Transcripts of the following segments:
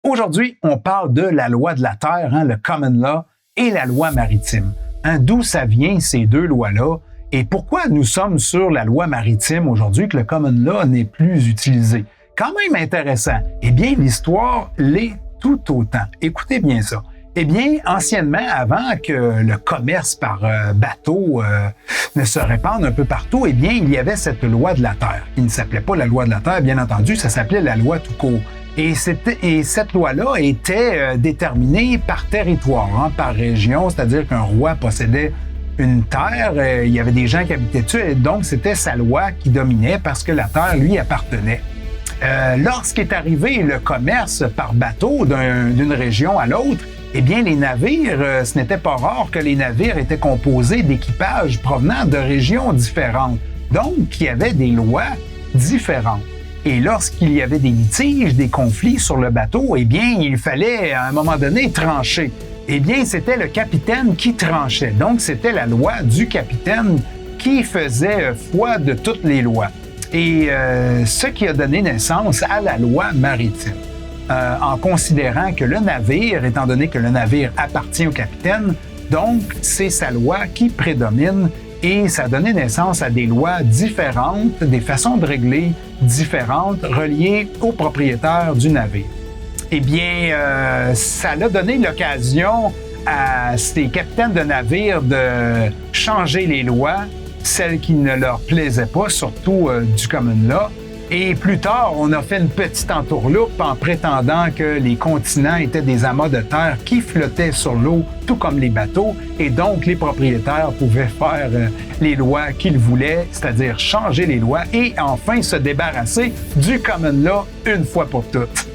Aujourd'hui, on parle de la loi de la Terre, le Common Law, et la loi maritime. D'où ça vient, ces deux lois-là, et pourquoi nous sommes sur la loi maritime aujourd'hui que le Common Law n'est plus utilisé. Quand même intéressant. Eh bien, l'histoire l'est tout autant. Écoutez bien ça. Eh bien, anciennement, avant que le commerce par bateau ne se répande un peu partout, eh bien, il y avait cette loi de la Terre. Il ne s'appelait pas la loi de la Terre, bien entendu, ça s'appelait la loi tout court. Et cette loi-là était déterminée par territoire, par région, c'est-à-dire qu'un roi possédait une terre, il y avait des gens qui habitaient dessus, et donc c'était sa loi qui dominait parce que la terre lui appartenait. Lorsqu'est arrivé le commerce par bateau d'une région à l'autre, eh bien, les navires, ce n'était pas rare que les navires étaient composés d'équipages provenant de régions différentes. Donc, il y avait des lois différentes. Et lorsqu'il y avait des litiges, des conflits sur le bateau, eh bien, il fallait, à un moment donné, trancher. Eh bien, c'était le capitaine qui tranchait. Donc, c'était la loi du capitaine qui faisait foi de toutes les lois. Et ce qui a donné naissance à la loi maritime. En considérant que le navire, étant donné que le navire appartient au capitaine, donc c'est sa loi qui prédomine et ça a donné naissance à des lois différentes, des façons de régler différentes reliées au propriétaire du navire. Eh bien, ça a donné l'occasion à ces capitaines de navires de changer les lois, celles qui ne leur plaisaient pas, surtout du Common Law. Et plus tard, on a fait une petite entourloupe en prétendant que les continents étaient des amas de terre qui flottaient sur l'eau, tout comme les bateaux, et donc les propriétaires pouvaient faire les lois qu'ils voulaient, c'est-à-dire changer les lois et enfin se débarrasser du Common Law une fois pour toutes.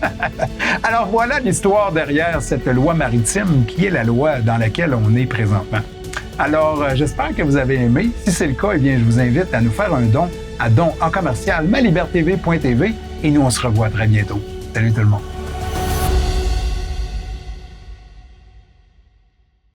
Alors voilà l'histoire derrière cette loi maritime qui est la loi dans laquelle on est présentement. Alors, j'espère que vous avez aimé. Si c'est le cas, eh bien, je vous invite à nous faire un don à don en commercial malibertv.tv et nous, on se revoit très bientôt. Salut tout le monde.